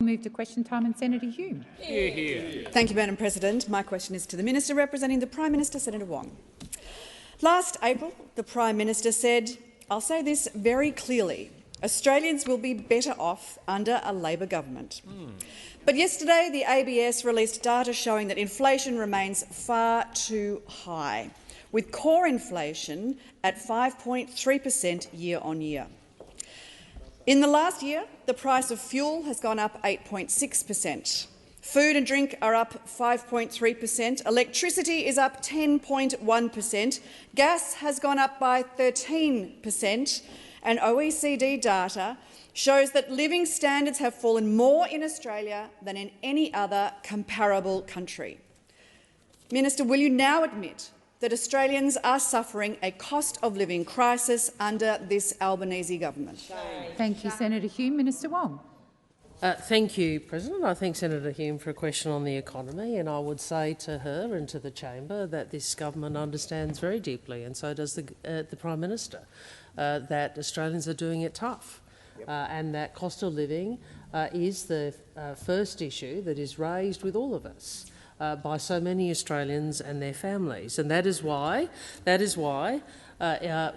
move to question time, and Senator Hume. Hear, hear. Thank you, Madam President. My question is to the Minister representing the Prime Minister, Senator Wong. Last April, the Prime Minister said, I'll say this very clearly, Australians will be better off under a Labor government. But yesterday, the ABS released data showing that inflation remains far too high, with core inflation at 5.3% year-on-year. In the last year, the price of fuel has gone up 8.6%. Food and drink are up 5.3%, electricity is up 10.1%, gas has gone up by 13%, and OECD data shows that living standards have fallen more in Australia than in any other comparable country. Minister, will you now admit that Australians are suffering a cost of living crisis under this Albanese government? Thank you, Senator Hume. Minister Wong. Thank you, President. I thank Senator Hume for a question on the economy, and I would say to her and to the chamber that this government understands very deeply, and so does the Prime Minister, that Australians are doing it tough, and that cost of living is the first issue that is raised with all of us by so many Australians and their families, and that is why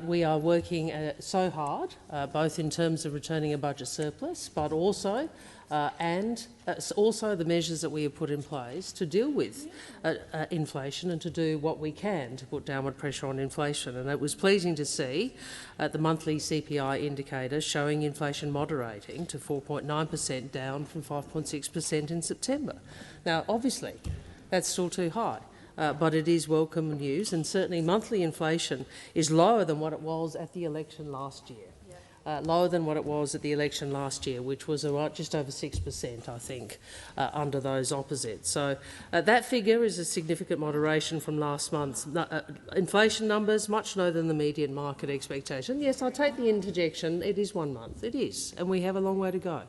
we are working so hard, both in terms of returning a budget surplus, but also the measures that we have put in place to deal with inflation and to do what we can to put downward pressure on inflation. And it was pleasing to see the monthly CPI indicator showing inflation moderating to 4.9%, down from 5.6% in September. Now, obviously, that's still too high. But it is welcome news, and certainly monthly inflation is lower than what it was at the election last year. Which was just over 6%, I think, under those opposites. So that figure is a significant moderation from last month's inflation numbers, much lower than the median market expectation. Yes, I take the interjection. It is 1 month. It is, and we have a long way to go.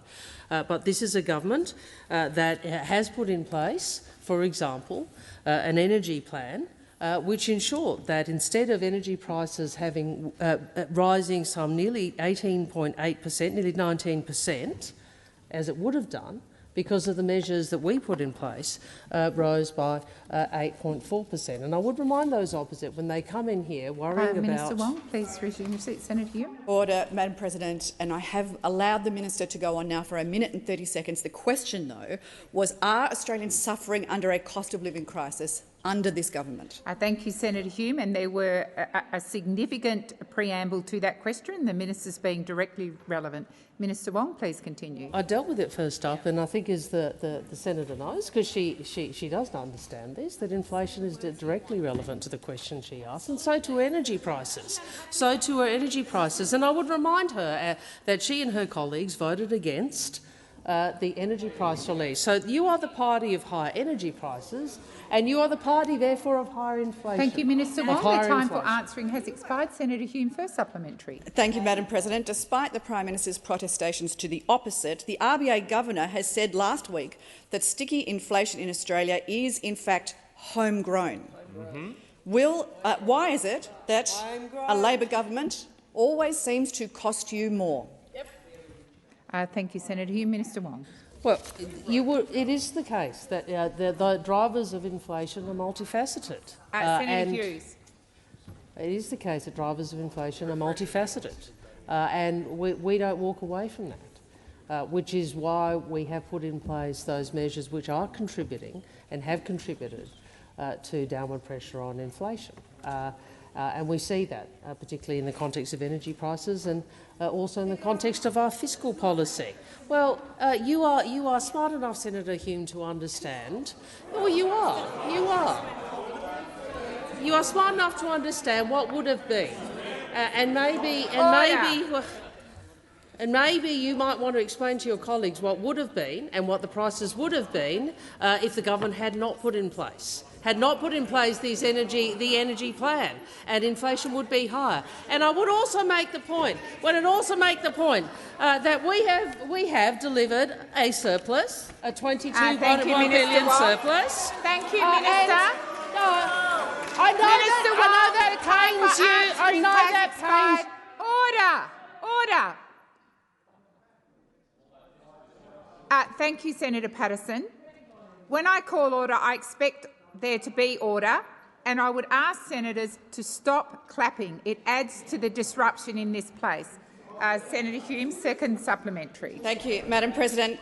But this is a government that has put in place, for example, an energy plan which ensured that instead of energy prices having rising some nearly 18.8%, nearly 19%, as it would have done, because of the measures that we put in place, rose by 8.4%. And I would remind those opposite, when they come in here worrying about— Minister Wong, please resume your seat. Senator Hume. Order, Madam President, and I have allowed the minister to go on now for 1 minute and 30 seconds. The question, though, was, are Australians suffering under a cost of living crisis under this government? Thank you, Senator Hume. And there were a significant preamble to that question, the minister's being directly relevant. Minister Wong, please continue. I dealt with it first up, and I think, as the senator knows, because she does understand this, that inflation is directly relevant to the question she asked, and so to energy prices. And I would remind her that she and her colleagues voted against the energy price release. So you are the party of higher energy prices, and you are the party, therefore, of higher inflation. Thank you, Minister Wong. The time for answering has expired. Senator Hume, first supplementary. Thank you, Madam President. Despite the Prime Minister's protestations to the opposite, the RBA Governor has said last week that sticky inflation in Australia is, in fact, homegrown. Why is it that a Labor government always seems to cost you more? Thank you, Senator Hume. Minister Wong. Well, it is the case that the drivers of inflation are multifaceted. Senator Hughes. It is the case that drivers of inflation are multifaceted, and we don't walk away from that, which is why we have put in place those measures which are contributing and have contributed to downward pressure on inflation. And we see that, particularly in the context of energy prices and also in the context of our fiscal policy. Well, you are smart enough, Senator Hume, to understand. Well, you are. You are smart enough to understand what would have been, and maybe you might want to explain to your colleagues what would have been and what the prices would have been if the government had not put in place the energy plan, and inflation would be higher. And I would also make the point, that we have delivered a surplus, a $22.1 billion surplus. Thank you, Minister. I know that pains you. I know that pains. Order. Thank you, Senator Patterson. When I call order, I expect there to be order, and I would ask senators to stop clapping. It adds to the disruption in this place. Senator Hume, second supplementary. Thank you, Madam President.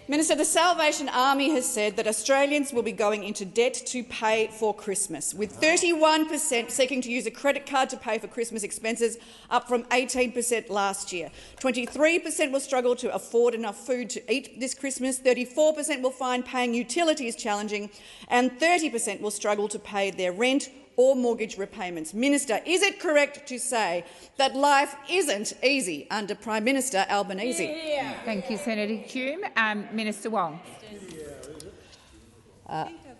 Minister, the Salvation Army has said that Australians will be going into debt to pay for Christmas, with 31% seeking to use a credit card to pay for Christmas expenses, up from 18% last year. 23% will struggle to afford enough food to eat this Christmas, 34% will find paying utilities challenging, and 30% will struggle to pay their rent or mortgage repayments. Minister, is it correct to say that life isn't easy under Prime Minister Albanese? Yeah. Thank you, Senator Hume. Minister Wong.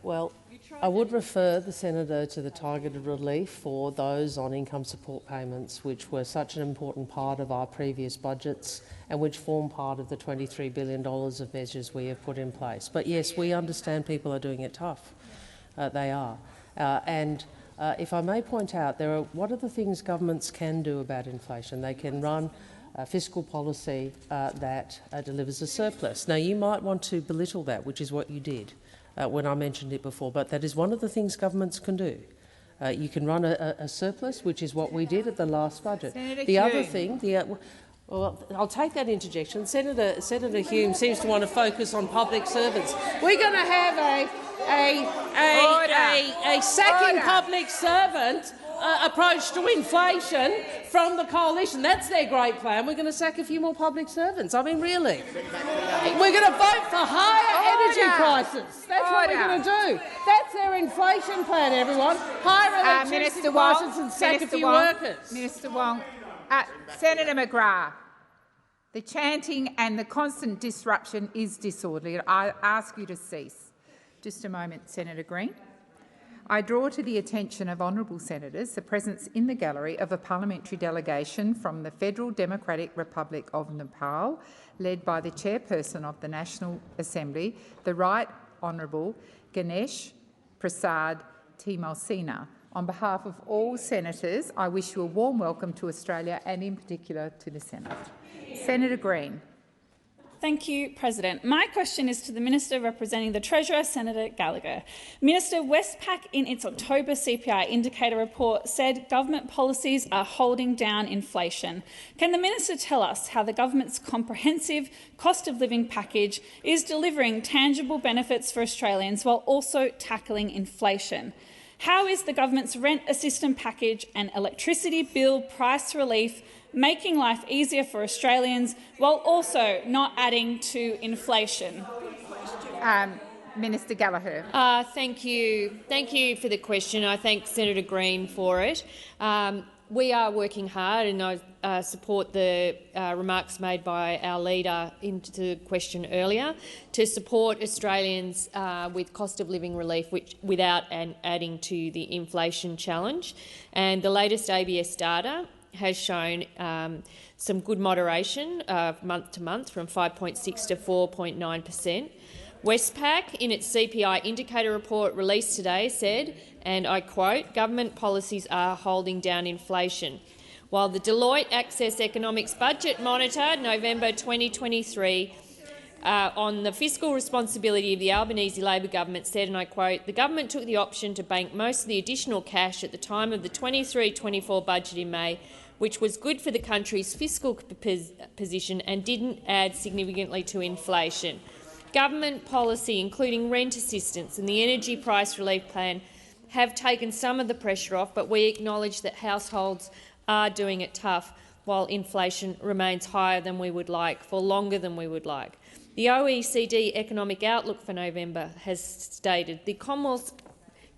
Well, I would refer the senator to the targeted relief for those on income support payments, which were such an important part of our previous budgets and which form part of the $23 billion of measures we have put in place. But yes, we understand people are doing it tough. They are. If I may point out, what are the things governments can do about inflation? They can run fiscal policy that delivers a surplus. Now, you might want to belittle that, which is what you did when I mentioned it before, but that is one of the things governments can do. You can run a surplus, which is what we did at the last budget. Other thing, well, I'll take that interjection. Senator Hume seems to want to focus on public servants. We're going to have a sacking public servent approach to inflation from the coalition. That's their great plan. We're going to sack a few more public servants. I mean, really. We're going to vote for higher energy prices. That's what we're going to do. That's their inflation plan, everyone. Higher electricity prices and sack a few workers. Minister Wong. Senator McGrath, the chanting and the constant disruption is disorderly. I ask you to cease. Just a moment, Senator Green. I draw to the attention of honourable senators the presence in the gallery of a parliamentary delegation from the Federal Democratic Republic of Nepal, led by the chairperson of the National Assembly, the Right Honourable Ganesh Prasad Timosina. On behalf of all senators, I wish you a warm welcome to Australia and in particular to the Senate. Senator Green. Thank you, President. My question is to the Minister representing the Treasurer, Senator Gallagher. Minister, Westpac in its October CPI indicator report said government policies are holding down inflation. Can the Minister tell us how the government's comprehensive cost of living package is delivering tangible benefits for Australians while also tackling inflation? How is the government's rent assistance package and electricity bill price relief making life easier for Australians while also not adding to inflation? Minister Gallagher. Thank you for the question. I thank Senator Green for it. We are working hard, and I support the remarks made by our leader into the question earlier, to support Australians with cost of living relief without adding to the inflation challenge. And the latest ABS data has shown some good moderation month to month, from 5.6 to 4.9%. Westpac, in its CPI indicator report released today, said, and I quote, "Government policies are holding down inflation." While the Deloitte Access Economics Budget Monitor, November 2023, on the fiscal responsibility of the Albanese Labor government said, and I quote, "The government took the option to bank most of the additional cash at the time of the 23-24 budget in May, which was good for the country's fiscal position and didn't add significantly to inflation. Government policy, including rent assistance and the energy price relief plan, have taken some of the pressure off, but we acknowledge that households are doing it tough while inflation remains higher than we would like, for longer than we would like." The OECD Economic Outlook for November has stated the Commonwealth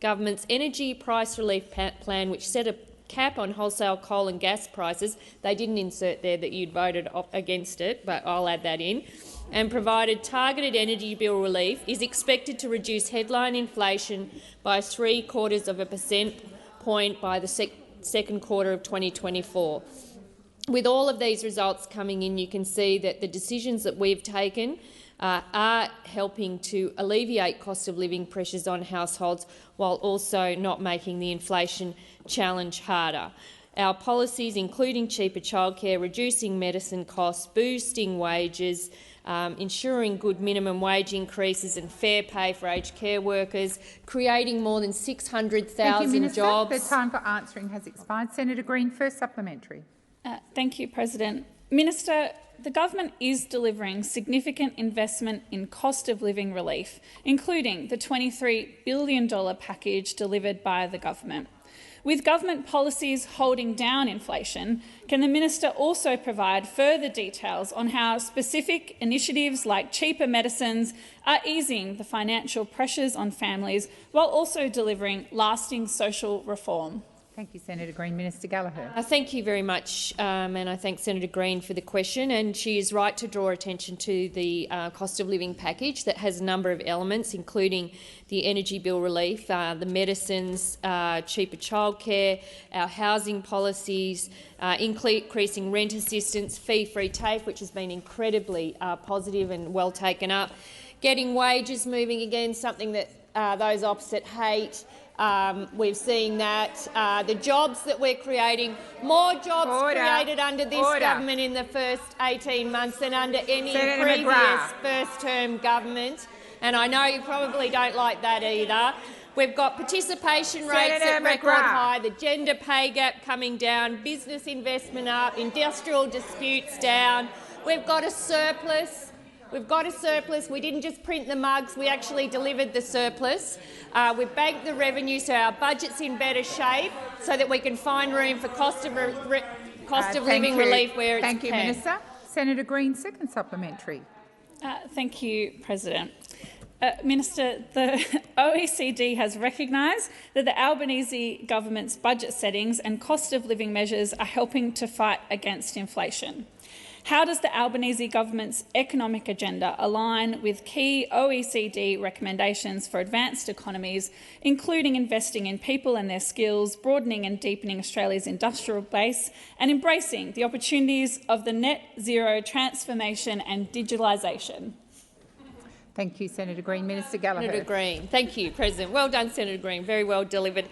Government's energy price relief plan, which set a cap on wholesale coal and gas prices — they didn't insert there that you'd voted against it, but I'll add that in — and provided targeted energy bill relief, is expected to reduce headline inflation by 0.75 percentage point by the second quarter of 2024. With all of these results coming in, you can see that the decisions that we've taken are helping to alleviate cost of living pressures on households while also not making the inflation challenge harder. Our policies, including cheaper childcare, reducing medicine costs, boosting wages, ensuring good minimum wage increases and fair pay for aged care workers, creating more than 600,000 jobs. The time for answering has expired. Senator Green, first supplementary. Thank you, President. Minister, the government is delivering significant investment in cost of living relief, including the $23 billion package delivered by the government. With government policies holding down inflation, can the minister also provide further details on how specific initiatives like cheaper medicines are easing the financial pressures on families while also delivering lasting social reform? Thank you, Senator Green. Minister Gallagher. Thank you very much, and I thank Senator Green for the question. And she is right to draw attention to the cost of living package that has a number of elements, including the energy bill relief, the medicines, cheaper childcare, our housing policies, increasing rent assistance, fee-free TAFE, which has been incredibly positive and well taken up, getting wages moving again, something that those opposite hate. We've seen that the jobs that we're creating, more jobs created under this government in the first 18 months than under any previous first-term government. And I know you probably don't like that either. We've got participation rates at record high, the gender pay gap coming down, business investment up, industrial disputes down. We've got a surplus. We didn't just print the mugs, we actually delivered the surplus. We've banked the revenue so our budget's in better shape so that we can find room for cost of living relief where it's Thank you, Minister. Senator Green, second supplementary. Thank you, President. Minister, the OECD has recognised that the Albanese government's budget settings and cost of living measures are helping to fight against inflation. How does the Albanese government's economic agenda align with key OECD recommendations for advanced economies, including investing in people and their skills, broadening and deepening Australia's industrial base, and embracing the opportunities of the net zero transformation and digitalisation? Thank you, Senator Green. Minister Gallagher. Senator Green. Thank you, President. Well done, Senator Green. Very well delivered.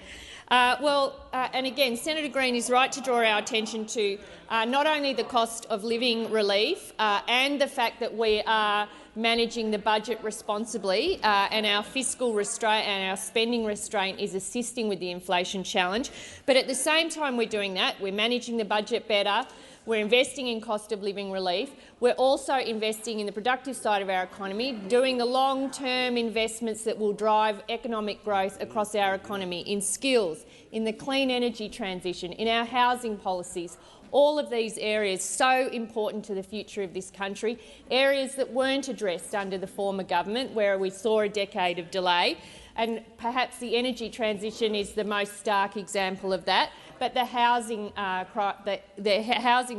And again, Senator Green is right to draw our attention to not only the cost of living relief and the fact that we are managing the budget responsibly and our fiscal restraint and our spending restraint is assisting with the inflation challenge. But at the same time we're doing that, we're managing the budget better, we're investing in cost of living relief, we're also investing in the productive side of our economy, doing the long-term investments that will drive economic growth across our economy, in skills, in the clean energy transition, in our housing policies. All of these areas so important to the future of this country, areas that weren't addressed under the former government, where we saw a decade of delay. And perhaps the energy transition is the most stark example of that. But the housing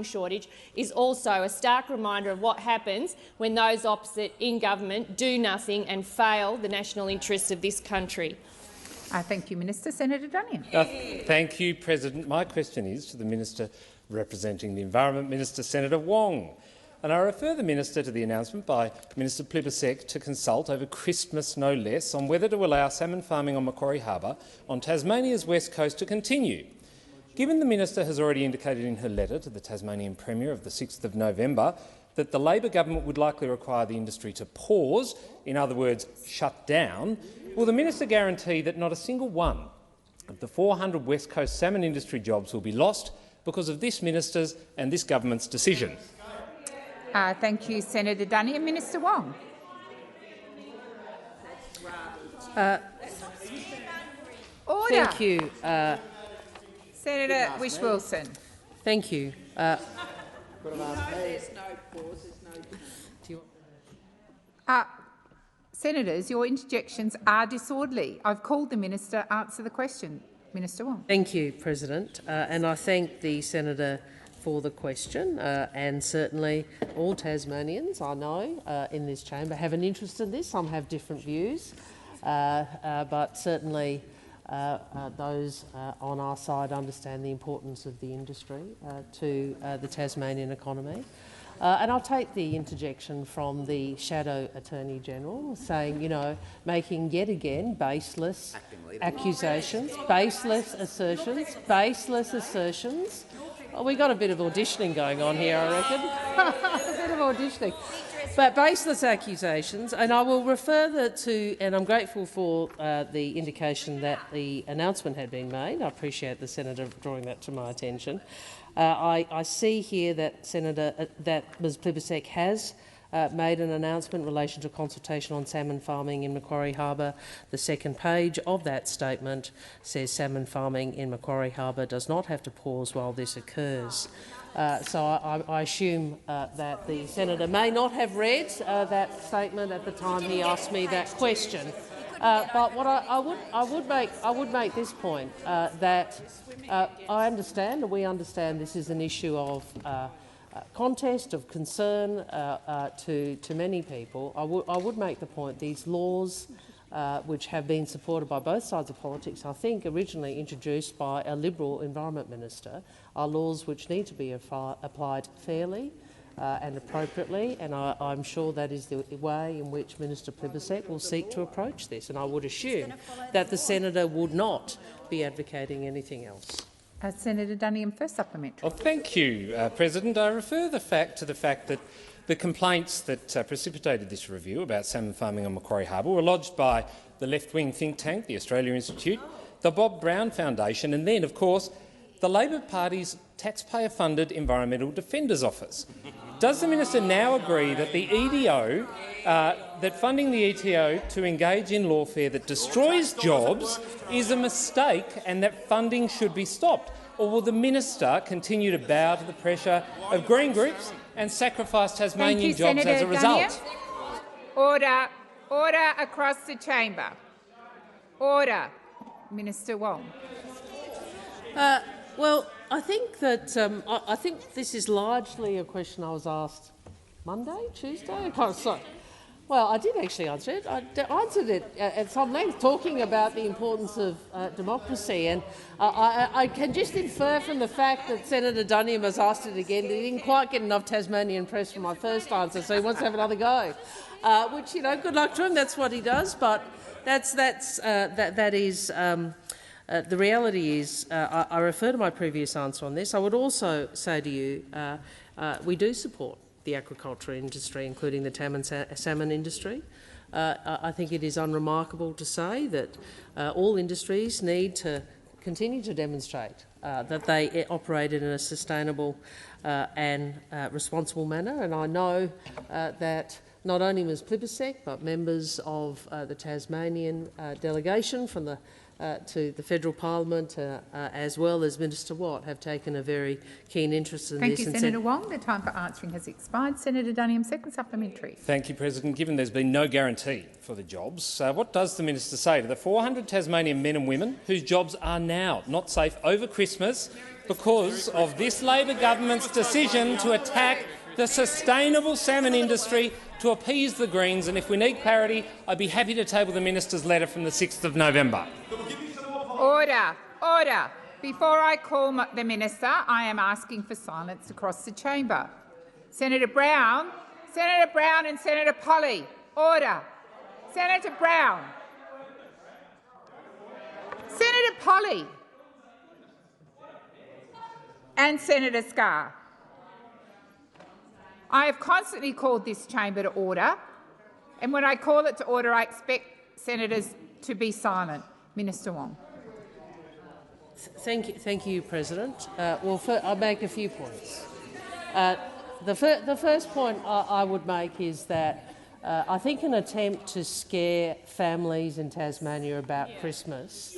shortage is also a stark reminder of what happens when those opposite in government do nothing and fail the national interests of this country. Thank you, Minister. Senator Duniam. Thank you, President. My question is to the Minister representing the Environment, Minister Senator Wong. And I refer the Minister to the announcement by Minister Plibersek to consult over Christmas no less on whether to allow salmon farming on Macquarie Harbour on Tasmania's west coast to continue. Given the Minister has already indicated in her letter to the Tasmanian Premier of the 6th of November that the Labor government would likely require the industry to pause, in other words, shut down, will the Minister guarantee that not a single one of the 400 West Coast salmon industry jobs will be lost because of this Minister's and this government's decision? Thank you, Senator Duniam. Minister Wong. Order. Thank you. Senator Whish-Wilson. Thank you. Senators, your interjections are disorderly. I've called the Minister. Answer the question. Minister Wong. Thank you, President. And I thank the Senator for the question, and certainly all Tasmanians, I know, in this chamber have an interest in this. Some have different views, but certainly those on our side understand the importance of the industry to the Tasmanian economy. And I'll take the interjection from the Shadow Attorney-General saying, you know, making yet again baseless accusations, baseless assertions. Well, we got a bit of auditioning going on here, I reckon. A bit of auditioning. but baseless accusations, and I will refer to, and I'm grateful for the indication that the announcement had been made. I appreciate the senator drawing that to my attention. I see here that that Ms Plibersek has made an announcement in relation to consultation on salmon farming in Macquarie Harbour. The second page of that statement says salmon farming in Macquarie Harbour does not have to pause while this occurs. So I assume that the senator may not have read that statement at the time he asked me that question. But what I would make this point that I understand, and we understand, this is an issue of contest, of concern to many people. I would make the point these laws, which have been supported by both sides of politics, I think originally introduced by a Liberal Environment Minister, are laws which need to be applied fairly and appropriately, and I'm sure that is the way in which Minister Plibersek will seek to approach this, and I would assume that the senator would not be advocating anything else. Senator Duniam, first supplementary. Well, thank you, President. I refer to the fact that the complaints that precipitated this review about salmon farming on Macquarie Harbour were lodged by the left-wing think tank, the Australia Institute, the Bob Brown Foundation, and then, of course, the Labor Party's taxpayer-funded Environmental Defenders Office. Does the minister now agree that the EDO, that funding the ETO to engage in lawfare that destroys jobs is a mistake and that funding should be stopped? Or will the minister continue to bow to the pressure of Green groups and sacrifice Tasmanian jobs as a result? Order. Order across the chamber. Order. Minister Wong. Well, I think that I think this is largely a question I was asked Monday, Tuesday. Oh, sorry. Well, I did actually answer it. I answered it at some length, talking about the importance of democracy, and I can just infer from the fact that Senator Duniam has asked it again that he didn't quite get enough Tasmanian press from my first answer, so he wants to have another go. Which, you know, good luck to him. That's what he does. But that is. The reality is, I refer to my previous answer on this. I would also say to you, we do support the agriculture industry, including the salmon industry. I think it is unremarkable to say that all industries need to continue to demonstrate that they operate in a sustainable and responsible manner. And I know that not only Ms Plibersek, but members of the Tasmanian delegation from the to the federal parliament, as well as Minister Watt, have taken a very keen interest in this. Thank you, Senator Wong. The time for answering has expired. Senator Duniam, second supplementary. Thank you, President. Given there's been no guarantee for the jobs, what does the minister say to the 400 Tasmanian men and women whose jobs are now not safe over Christmas because of this Labor government's decision to attack the sustainable salmon industry to appease the Greens? And if we need clarity, I'd be happy to table the minister's letter from the 6th of November. Order. Order. Before I call the minister, I am asking for silence across the chamber. Senator Brown and Senator Polley. Order. Senator Brown. Senator Polley. And Senator Scarr. I have constantly called this chamber to order, and when I call it to order, I expect senators to be silent. Minister Wong. Thank you, President. Well, I'll make a few points. The first point I would make is that I think an attempt to scare families in Tasmania about Christmas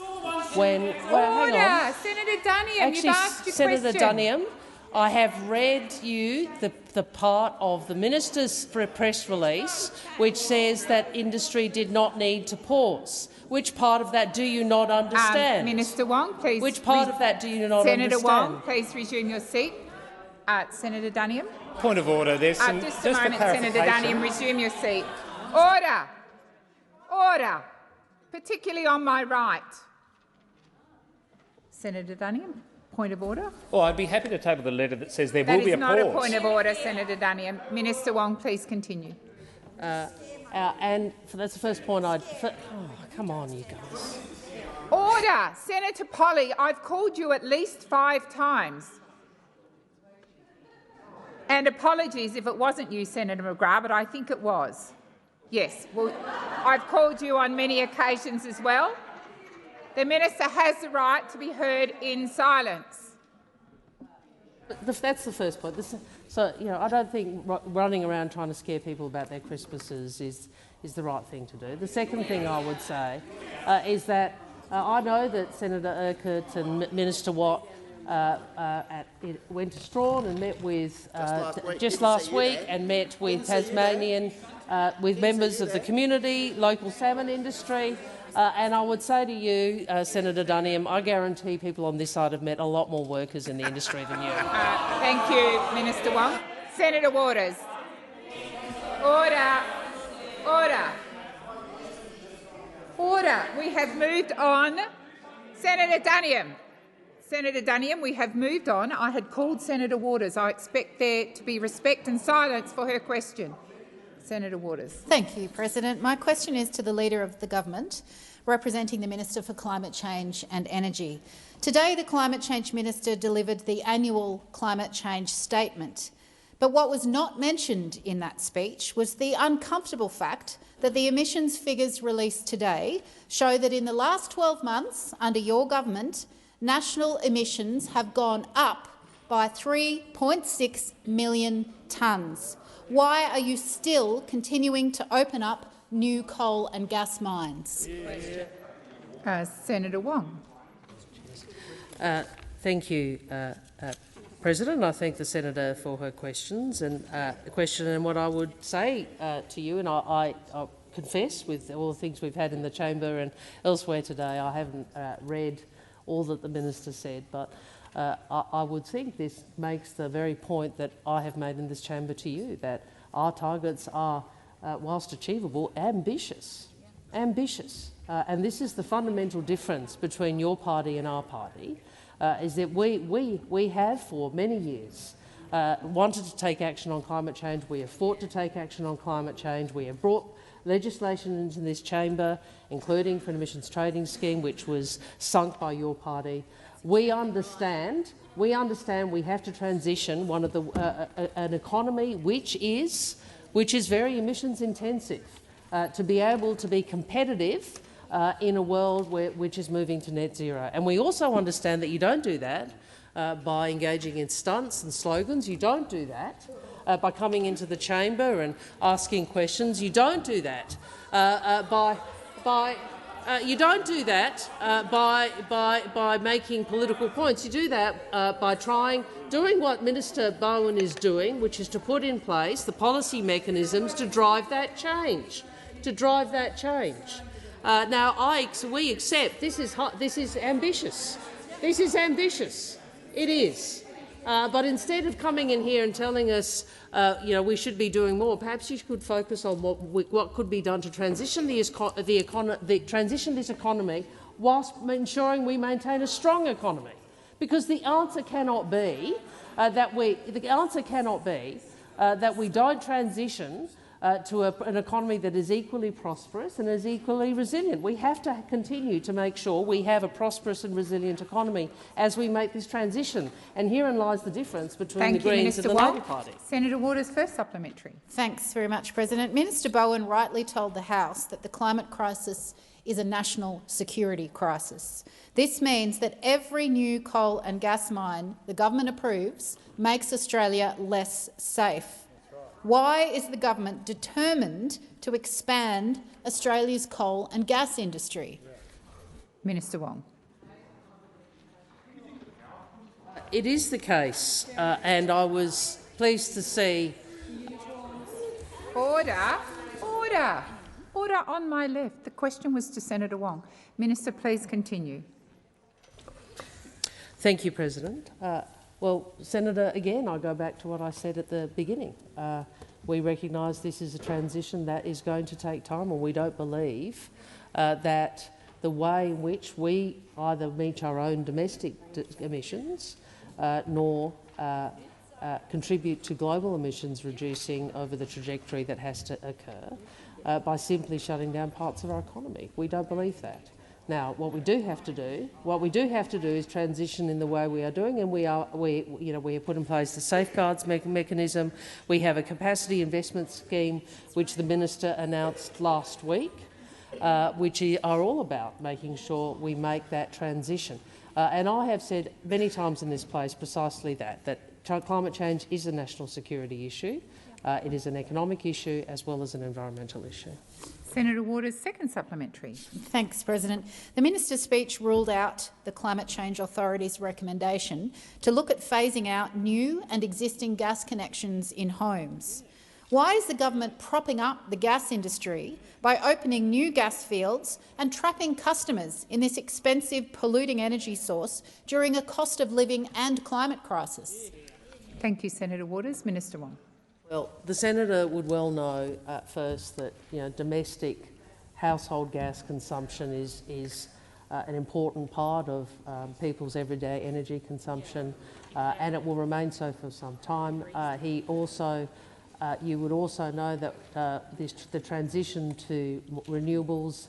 when... Order! Hang on. Senator Duniam, Actually, you've asked your Senator question. Duniam, I have read you the part of the minister's press release which says that industry did not need to pause. Which part of that do you not understand? Minister Wong, please. Which part of that do you not Senator understand? Wong, please resume your seat. Senator Duniam. Point of order. There's some Just a moment, Senator Duniam, resume your seat. Order. Order. Particularly on my right. Senator Duniam, point of order. Well, I'd be happy to table the letter that says there will be a pause. That is not a point of order, Senator Duniam. Minister Wong, please continue. And that's the first point I'd... Oh, come on, you guys. Order! Senator Polley, I've called you at least 5 times. And apologies if it wasn't you, Senator McGrath, but I think it was. Yes, well, I've called you on many occasions as well. The minister has the right to be heard in silence. That's the first point. So, I don't think running around trying to scare people about their Christmases is the right thing to do. The second thing I would say is that I know that Senator Urquhart and Minister Watt went to Strahan and met with just last week and met with Tasmanian, with members of the community, local salmon industry. And I would say to you, Senator Duniam, I guarantee people on this side have met a lot more workers in the industry than you. Thank you, Minister Wong. Senator Waters. Order. Order. Order. We have moved on. Senator Duniam. Senator Duniam, we have moved on. I had called Senator Waters. I expect there to be respect and silence for her question. Senator Waters. Thank you, President. My question is to the Leader of the Government, representing the Minister for Climate Change and Energy. Today, the Climate Change Minister delivered the annual Climate Change Statement. But what was not mentioned in that speech was the uncomfortable fact that the emissions figures released today show that in the last 12 months, under your government, national emissions have gone up by 3.6 million tonnes. Why are you still continuing to open up new coal and gas mines? Senator Wong. Thank you, President. I thank the senator for her questions and And what I would say to you, and I confess, with all the things we've had in the chamber and elsewhere today, I haven't read all that the minister said, but I would think this makes the very point that I have made in this chamber to you, that our targets are, whilst achievable, ambitious. And this is the fundamental difference between your party and our party, is that we have for many years wanted to take action on climate change. We have fought to take action on climate change. We have brought legislation into this chamber, including for an emissions trading scheme, which was sunk by your party. We understand we have to transition one of the an economy which is very emissions intensive to be able to be competitive in a world which is moving to net zero. And we also understand that you don't do that by engaging in stunts and slogans. You don't do that by coming into the chamber and asking questions. You don't do that by making political points. You do that by doing what Minister Bowen is doing, which is to put in place the policy mechanisms to drive that change. Now, we accept this is ambitious. This is ambitious. It is. But instead of coming in here and telling us, we should be doing more, perhaps you could focus on what could be done to transition this economy whilst ensuring we maintain a strong economy. Because the answer cannot be that we don't transition to an economy that is equally prosperous and is equally resilient. We have to continue to make sure we have a prosperous and resilient economy as we make this transition. And herein lies the difference between the Greens and the Labor Party. Senator Waters, first supplementary. Thanks very much, President. Minister Bowen rightly told the House that the climate crisis is a national security crisis. This means that every new coal and gas mine the government approves makes Australia less safe. Why is the government determined to expand Australia's coal and gas industry? Minister Wong. It is the case, and I was pleased to see— Order. Order. Order on my left. The question was to Senator Wong. Minister, please continue. Thank you, President. Well, Senator, again, I go back to what I said at the beginning. We recognise this is a transition that is going to take time, and we don't believe that the way in which we either meet our own domestic emissions nor contribute to global emissions reducing over the trajectory that has to occur by simply shutting down parts of our economy. We don't believe that. Now, what we do have to do is transition in the way we are doing, and we have put in place the safeguards mechanism. We have a capacity investment scheme, which the minister announced last week, which are all about making sure we make that transition. And I have said many times in this place precisely that climate change is a national security issue. It is an economic issue as well as an environmental issue. Senator Waters, second supplementary. Thanks, President. The minister's speech ruled out the Climate Change Authority's recommendation to look at phasing out new and existing gas connections in homes. Why is the government propping up the gas industry by opening new gas fields and trapping customers in this expensive, polluting energy source during a cost of living and climate crisis? Thank you, Senator Waters. Minister Wong. Well, the senator would well know first that domestic household gas consumption is an important part of people's everyday energy consumption, and it will remain so for some time. You would also know that the transition to renewables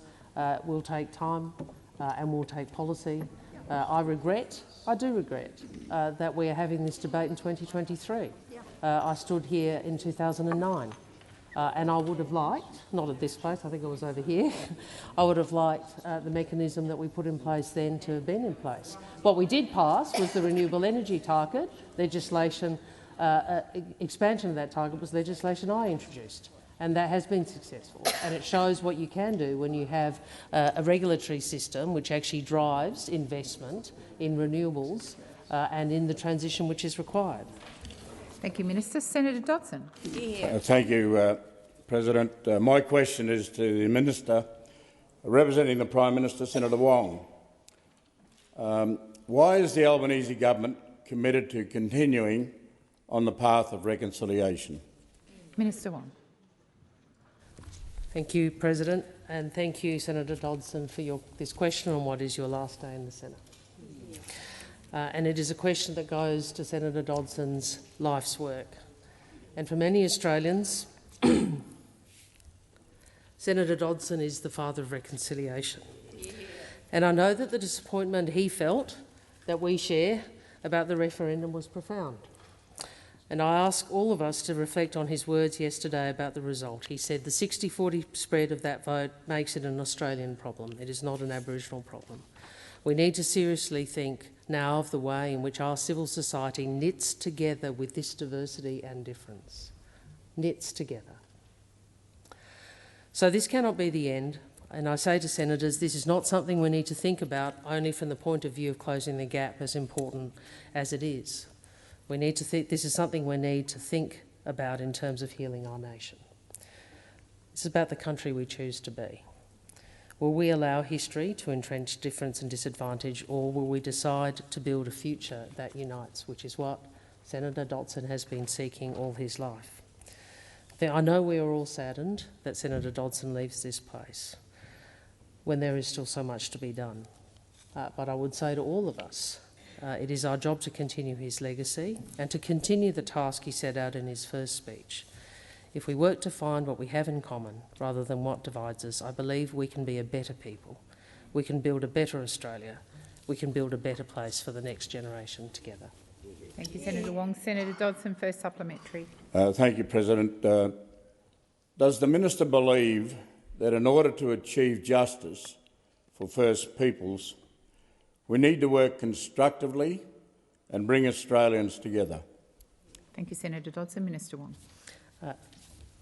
will take time and will take policy. I do regret that we are having this debate in 2023. I stood here in 2009 and I would have liked, not at this place, I think it was over here, I would have liked the mechanism that we put in place then to have been in place. What we did pass was the renewable energy target legislation. Expansion of that target was legislation I introduced, and that has been successful. And it shows what you can do when you have a regulatory system which actually drives investment in renewables and in the transition which is required. Thank you, Minister. Senator Dodson. Thank you, President. My question is to the Minister representing the Prime Minister, Senator Wong. Why is the Albanese government committed to continuing on the path of reconciliation? Minister Wong. Thank you, President, and thank you, Senator Dodson, for this question on what is your last day in the Senate. And it is a question that goes to Senator Dodson's life's work. And for many Australians, Senator Dodson is the father of reconciliation. And I know that the disappointment he felt that we share about the referendum was profound. And I ask all of us to reflect on his words yesterday about the result. He said the 60-40 spread of that vote makes it an Australian problem. It is not an Aboriginal problem. We need to seriously think now of the way in which our civil society knits together with this diversity and difference. Knits together. So this cannot be the end. And I say to senators, this is not something we need to think about only from the point of view of closing the gap, as important as it is. We need to think this is something we need to think about in terms of healing our nation. This is about the country we choose to be. Will we allow history to entrench difference and disadvantage, or will we decide to build a future that unites, which is what Senator Dodson has been seeking all his life? I know we are all saddened that Senator Dodson leaves this place when there is still so much to be done. But I would say to all of us, it is our job to continue his legacy and to continue the task he set out in his first speech. If we work to find what we have in common rather than what divides us, I believe we can be a better people. We can build a better Australia. We can build a better place for the next generation together. Thank you, Senator Wong. Senator Dodson, first supplementary. Thank you, President. Does the Minister believe that in order to achieve justice for First Peoples, we need to work constructively and bring Australians together? Thank you, Senator Dodson. Minister Wong.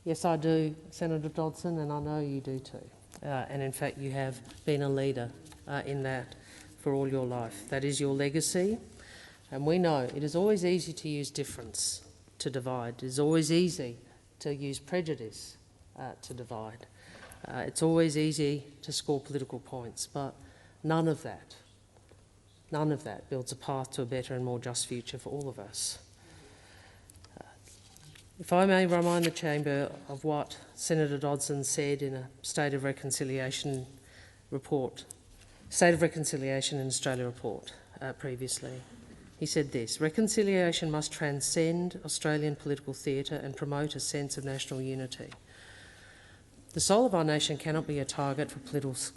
Yes, I do, Senator Dodson, and I know you do too. And in fact, you have been a leader in that for all your life. That is your legacy. And we know it is always easy to use difference to divide. It is always easy to use prejudice to divide. It's always easy to score political points, but none of that builds a path to a better and more just future for all of us. If I may remind the chamber of what Senator Dodson said in a State of Reconciliation report, State of Reconciliation in Australia report previously. He said this: reconciliation must transcend Australian political theatre and promote a sense of national unity. The soul of our nation cannot be a target for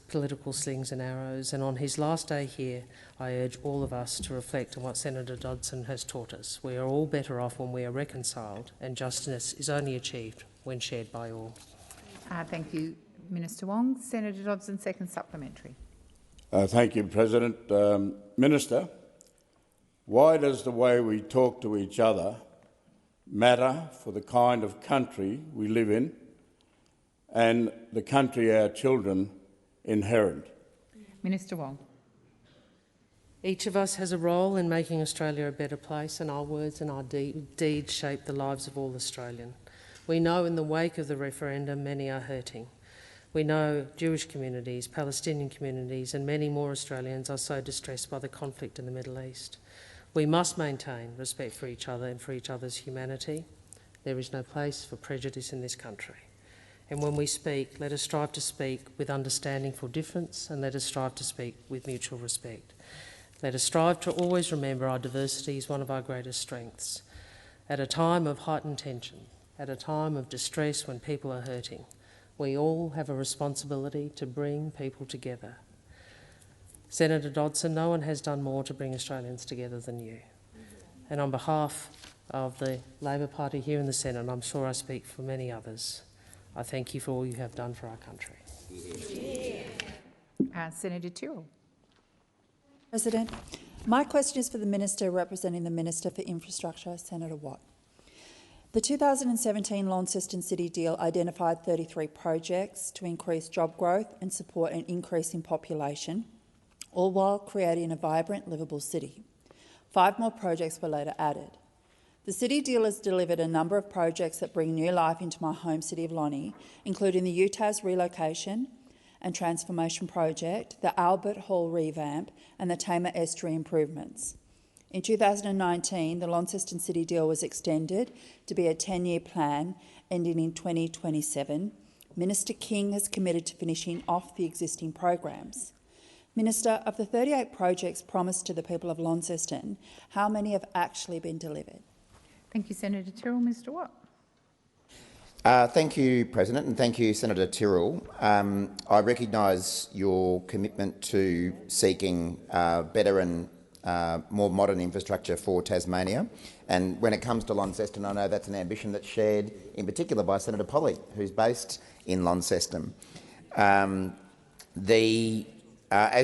political slings and arrows, and on his last day here, I urge all of us to reflect on what Senator Dodson has taught us. We are all better off when we are reconciled, and justice is only achieved when shared by all. Thank you, Minister Wong. Senator Dodson, second supplementary. Thank you, President. Minister, why does the way we talk to each other matter for the kind of country we live in and the country our children inherit? Minister Wong. Each of us has a role in making Australia a better place, and our words and our deeds shape the lives of all Australians. We know in the wake of the referendum many are hurting. We know Jewish communities, Palestinian communities and many more Australians are so distressed by the conflict in the Middle East. We must maintain respect for each other and for each other's humanity. There is no place for prejudice in this country. And when we speak, let us strive to speak with understanding for difference, and let us strive to speak with mutual respect. Let us strive to always remember our diversity is one of our greatest strengths. At a time of heightened tension, at a time of distress when people are hurting, we all have a responsibility to bring people together. Senator Dodson, no one has done more to bring Australians together than you. And on behalf of the Labor Party here in the Senate, and I'm sure I speak for many others, I thank you for all you have done for our country. Senator Tyrrell. President, my question is for the Minister representing the Minister for Infrastructure, Senator Watt. The 2017 Launceston City deal identified 33 projects to increase job growth and support an increase in population, all while creating a vibrant, livable city. 5 more projects were later added. The City deal has delivered a number of projects that bring new life into my home city of Lonnie, including the UTAS relocation and transformation project, the Albert Hall revamp and the Tamar Estuary improvements. In 2019, the Launceston City deal was extended to be a 10-year plan ending in 2027. Minister King has committed to finishing off the existing programs. Minister, of the 38 projects promised to the people of Launceston, how many have actually been delivered? Thank you, Senator Tyrrell. Mr Watt. Thank you, President, and thank you, Senator Tyrrell. I recognise your commitment to seeking better and more modern infrastructure for Tasmania. And when it comes to Launceston, I know that's an ambition that's shared in particular by Senator Polley, who's based in Launceston. As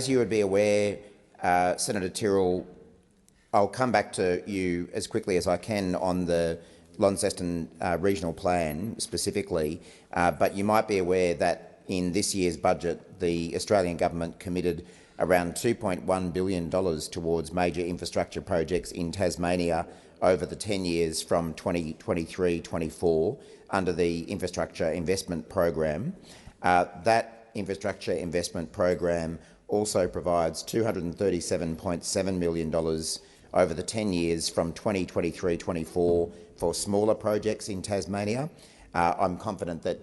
you would be aware, Senator Tyrrell, I'll come back to you as quickly as I can on the Launceston regional plan specifically, but you might be aware that in this year's budget, the Australian government committed around $2.1 billion towards major infrastructure projects in Tasmania over the 10 years from 2023-24 under the Infrastructure Investment Program. That Infrastructure Investment Program also provides $237.7 million over the 10 years from 2023-24 for smaller projects in Tasmania. I'm confident that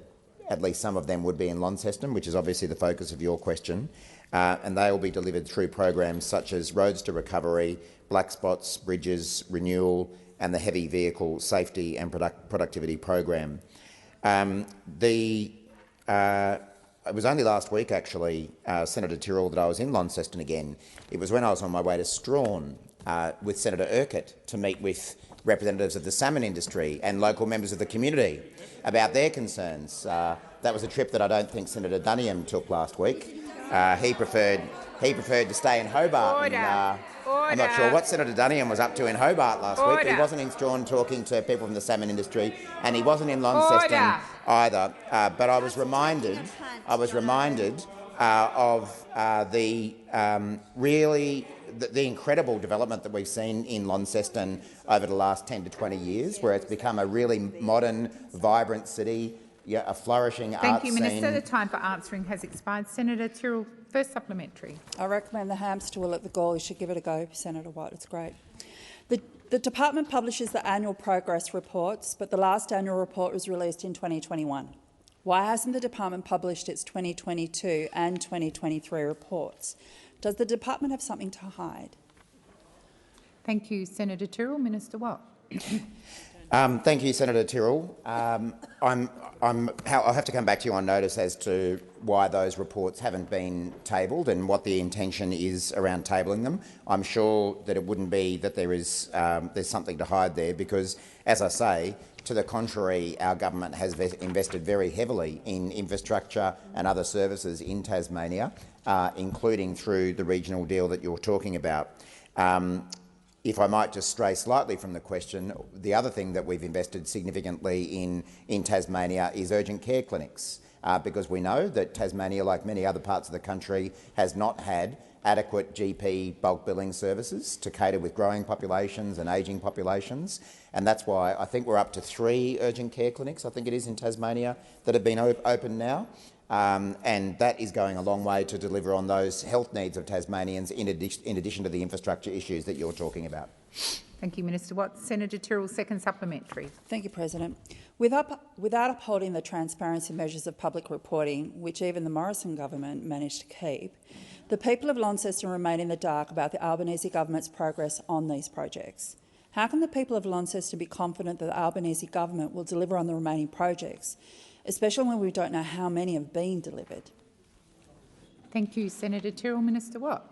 at least some of them would be in Launceston, which is obviously the focus of your question, and they will be delivered through programs such as Roads to Recovery, Black Spots, Bridges, Renewal and the Heavy Vehicle Safety and Productivity Program. It was only last week, actually, Senator Tyrrell, that I was in Launceston again. It was when I was on my way to Strawn with Senator Urquhart to meet with representatives of the salmon industry and local members of the community about their concerns. That was a trip that I don't think Senator Duniam took last week. He preferred to stay in Hobart. I'm not sure what Senator Duniam was up to in Hobart last week. But he wasn't in Strawn talking to people from the salmon industry, and he wasn't in Launceston either. But I was reminded of the incredible development that we've seen in Launceston over the last 10 to 20 years, where it's become a really modern, vibrant city, a flourishing arts scene. Thank you, Minister. The time for answering has expired. Senator Tyrrell, first supplementary. I recommend the hamster wheel at the goal. You should give it a go, Senator Watt. It's great. The department publishes the annual progress reports, but the last annual report was released in 2021. Why hasn't the department published its 2022 and 2023 reports? Does the department have something to hide? Thank you, Senator Tyrrell. Minister Watt. Thank you, Senator Tyrrell. I'll have to come back to you on notice as to why those reports haven't been tabled and what the intention is around tabling them. I'm sure that it wouldn't be that there's something to hide there because, as I say, to the contrary, our government has invested very heavily in infrastructure and other services in Tasmania, including through the regional deal that you're talking about. If I might just stray slightly from the question, the other thing that we've invested significantly in Tasmania is urgent care clinics, because we know that Tasmania, like many other parts of the country, has not had adequate GP bulk billing services to cater with growing populations and ageing populations. And that's why I think we're up to 3 urgent care clinics, I think it is, in Tasmania that have been opened now. And that is going a long way to deliver on those health needs of Tasmanians in addition to the infrastructure issues that you're talking about. Thank you, Minister Watt. Senator Tyrrell, second supplementary. Thank you, President. Without upholding the transparency measures of public reporting, which even the Morrison government managed to keep, the people of Launceston remain in the dark about the Albanese government's progress on these projects. How can the people of Launceston be confident that the Albanese government will deliver on the remaining projects, especially when we don't know how many have been delivered? Thank you, Senator Tyrrell. Minister Watt.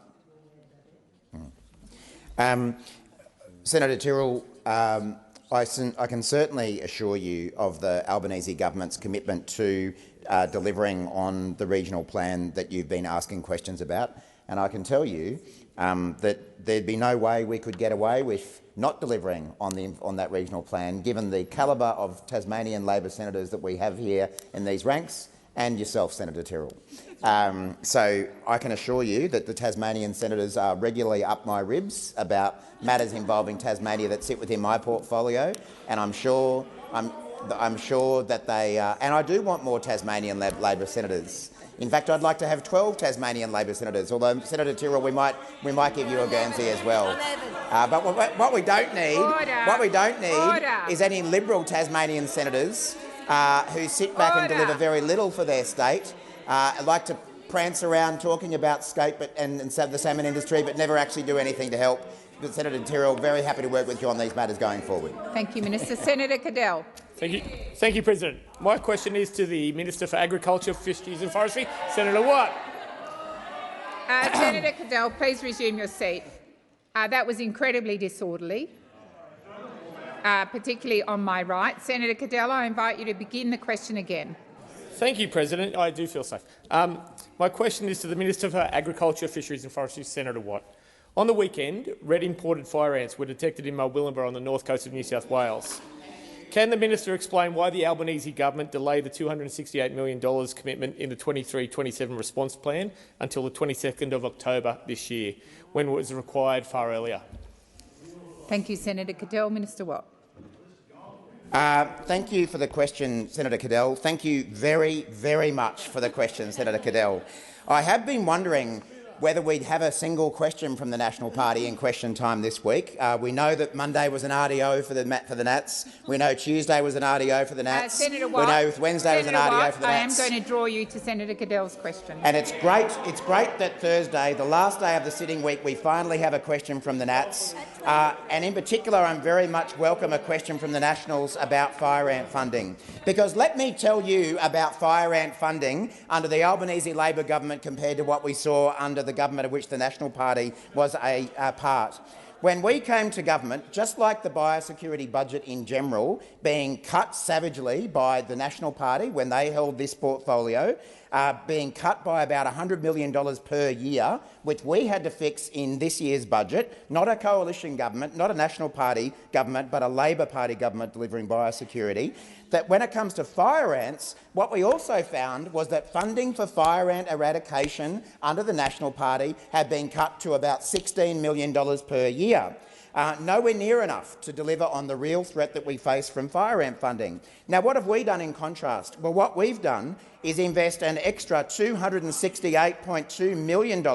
Senator Tyrrell, I can certainly assure you of the Albanese government's commitment to delivering on the regional plan that you've been asking questions about, and I can tell you that there'd be no way we could get away with not delivering on that regional plan, given the calibre of Tasmanian Labor senators that we have here in these ranks, and yourself, Senator Tyrrell. So I can assure you that the Tasmanian senators are regularly up my ribs about matters involving Tasmania that sit within my portfolio, and I'm sure that they and I do want more Tasmanian Labor senators. In fact, I'd like to have 12 Tasmanian Labor senators, although, Senator Tyrrell, we might give you a Guernsey as well. But what we don't need is any Liberal Tasmanian senators who sit back and deliver very little for their state, like to prance around talking about scape and the salmon industry, but never actually do anything to help. But Senator Tyrrell, very happy to work with you on these matters going forward. Thank you, Minister. Senator Cadell. Thank you, President. My question is to the Minister for Agriculture, Fisheries and Forestry, Senator Watt. Senator Cadell, please resume your seat. That was incredibly disorderly, particularly on my right. Senator Cadell, I invite you to begin the question again. Thank you, President. I do feel safe. My question is to the Minister for Agriculture, Fisheries and Forestry, Senator Watt. On the weekend, red imported fire ants were detected in Mulwillumbah on the north coast of New South Wales. Can the minister explain why the Albanese government delayed the $268 million commitment in the 23-27 response plan until the 22nd of October this year, when it was required far earlier? Thank you, Senator Cadell. Minister Watt. Thank you for the question, Senator Cadell. Thank you very, very much for the question, Senator Cadell. I have been wondering whether we'd have a single question from the National Party in question time this week. We know that Monday was an RDO for the Nats. We know Tuesday was an RDO for the Nats. Senator Watt, we know Wednesday was an RDO for the Nats. I am going to draw you to Senator Cadell's question. And it's great that Thursday, the last day of the sitting week, we finally have a question from the Nats. And in particular, I'm very much welcome a question from the Nationals about fire ant funding. Because let me tell you about fire ant funding under the Albanese Labor government compared to what we saw under the government of which the National Party was a part. When we came to government, just like the biosecurity budget in general being cut savagely by the National Party when they held this portfolio, being cut by about $100 million per year, which we had to fix in this year's budget, not a coalition government, not a National Party government, but a Labor Party government delivering biosecurity, that when it comes to fire ants, what we also found was that funding for fire ant eradication under the National Party had been cut to about $16 million per year. Nowhere near enough to deliver on the real threat that we face from fire ant funding. Now, what have we done in contrast? Well, what we've done is invest an extra $268.2 million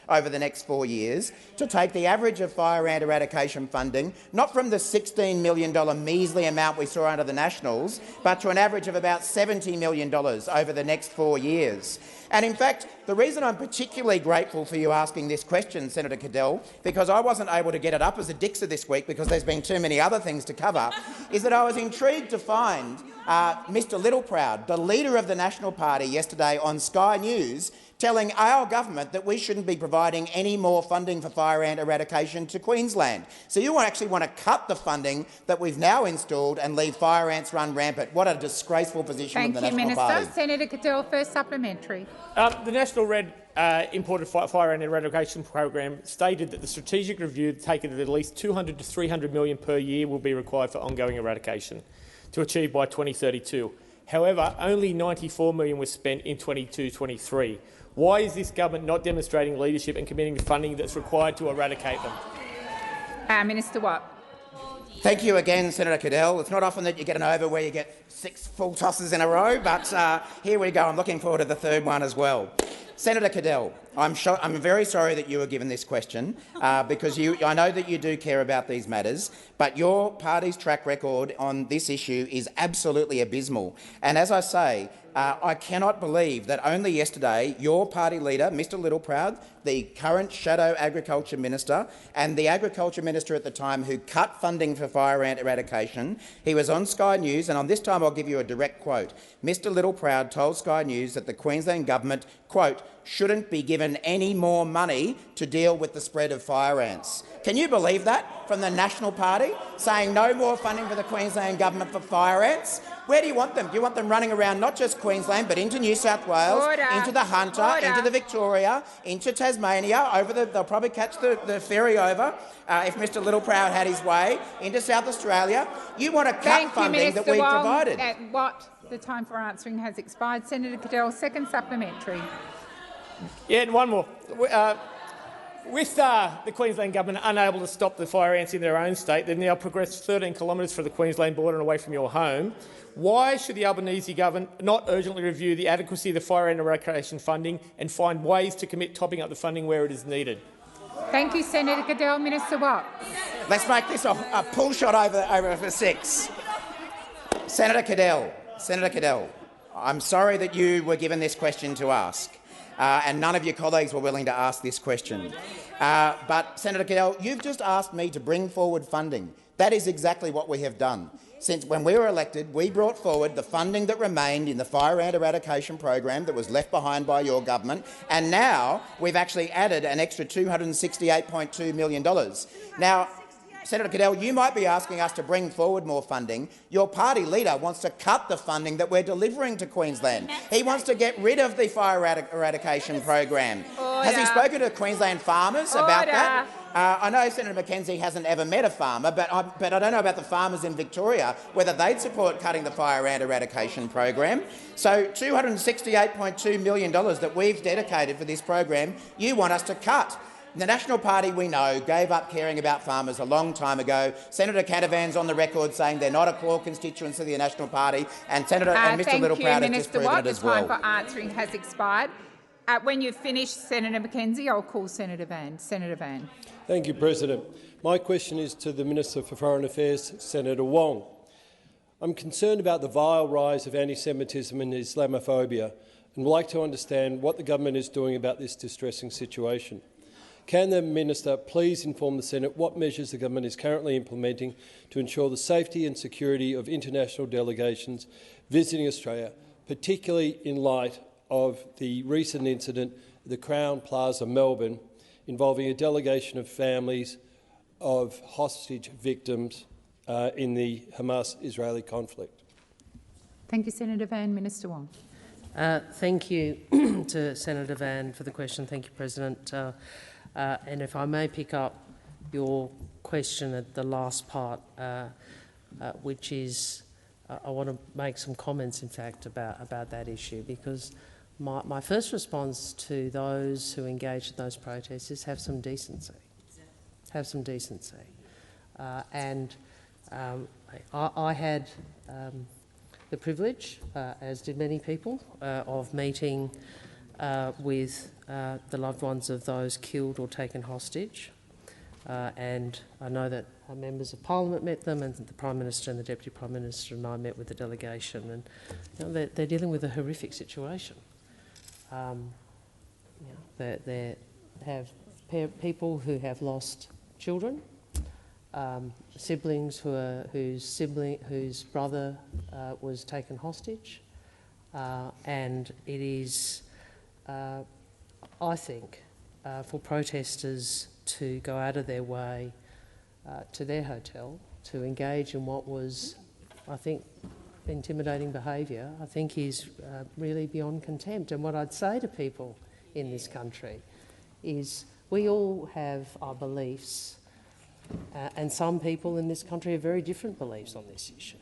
over the next 4 years to take the average of fire ant eradication funding, not from the $16 million measly amount we saw under the Nationals, but to an average of about $70 million over the next 4 years. And in fact, the reason I'm particularly grateful for you asking this question, Senator Cadell, because I wasn't able to get it up as a Dixer this week because there's been too many other things to cover, is that I was intrigued to find Mr Littleproud, the leader of the National Party, yesterday on Sky News, telling our government that we shouldn't be providing any more funding for fire ant eradication to Queensland. So you actually want to cut the funding that we've now installed and leave fire ants run rampant. What a disgraceful position of the National Party. Thank you, Minister. Senator Cadell, first supplementary. The National Red Imported Fire Ant Eradication Program stated that the strategic review taken at least $200 to $300 million per year will be required for ongoing eradication to achieve by 2032. However, only $94 million was spent in 22-23. Why is this government not demonstrating leadership and committing the funding that's required to eradicate them? Minister Watt. Thank you again, Senator Cadell. It's not often that you get an over where you get 6 full tosses in a row, but here we go. I'm looking forward to the third one as well. Senator Cadell, I'm very sorry that you were given this question because I know that you do care about these matters, but your party's track record on this issue is absolutely abysmal. And as I say, I cannot believe that only yesterday your party leader, Mr Littleproud, the current Shadow Agriculture Minister, and the Agriculture Minister at the time who cut funding for fire ant eradication, he was on Sky News, and on this time I'll give you a direct quote. Mr Littleproud told Sky News that the Queensland Government, quote, shouldn't be given any more money to deal with the spread of fire ants. Can you believe that from the National Party, saying no more funding for the Queensland Government for fire ants? Where do you want them? Do you want them running around not just Queensland but into New South Wales, into the Hunter, into the Victoria, into Tasmania, they'll probably catch the ferry over if Mr Littleproud had his way, into South Australia. You want to cut funding that we've provided. The time for answering has expired. Senator Cadell, second supplementary. Yeah, and one more. With the Queensland Government unable to stop the fire ants in their own state, they've now progressed 13 kilometres from the Queensland border and away from your home. Why should the Albanese Government not urgently review the adequacy of the fire ant eradication funding and find ways to commit topping up the funding where it is needed? Thank you, Senator Cadell. Minister Watt. Let's make this a pull shot over for 6. Senator Cadell, I'm sorry that you were given this question to ask. And none of your colleagues were willing to ask this question. But, Senator Cadell, you've just asked me to bring forward funding. That is exactly what we have done. Since when we were elected, we brought forward the funding that remained in the fire ant eradication program that was left behind by your government, and now we've actually added an extra $268.2 million. Now, Senator Cadell, you might be asking us to bring forward more funding. Your party leader wants to cut the funding that we're delivering to Queensland. He wants to get rid of the fire eradication program. Has he spoken to Queensland farmers about that? I know Senator McKenzie hasn't ever met a farmer, but I don't know about the farmers in Victoria, whether they'd support cutting the fire ant eradication program. So $268.2 million that we've dedicated for this program, you want us to cut. The National Party, we know, gave up caring about farmers a long time ago. Senator Canavan's on the record saying they're not a core constituency of the National Party, and Mr Littleproud has disproven it as well. The time for answering has expired. When you've finished, Senator McKenzie, I'll call Senator Van. Senator Van. Thank you, President. My question is to the Minister for Foreign Affairs, Senator Wong. I'm concerned about the vile rise of anti-Semitism and Islamophobia and would like to understand what the government is doing about this distressing situation. Can the Minister please inform the Senate what measures the government is currently implementing to ensure the safety and security of international delegations visiting Australia, particularly in light of the recent incident at the Crown Plaza, Melbourne, involving a delegation of families of hostage victims in the Hamas-Israeli conflict? Thank you, Senator Van. Minister Wong. Thank you to Senator Van for the question. Thank you, President. And if I may pick up your question at the last part, which is I want to make some comments, in fact, about that issue, because my first response to those who engage in those protests is have some decency. Have some decency. I had the privilege, as did many people, of meeting with the loved ones of those killed or taken hostage. And I know that our members of Parliament met them, and the Prime Minister and the Deputy Prime Minister and I met with the delegation. And they're dealing with a horrific situation. They have people who have lost children, siblings whose brother was taken hostage, and it is, I think, for protesters to go out of their way to their hotel to engage in what was, I think, intimidating behaviour, I think is really beyond contempt. And what I'd say to people in this country is we all have our beliefs, and some people in this country have very different beliefs on this issue.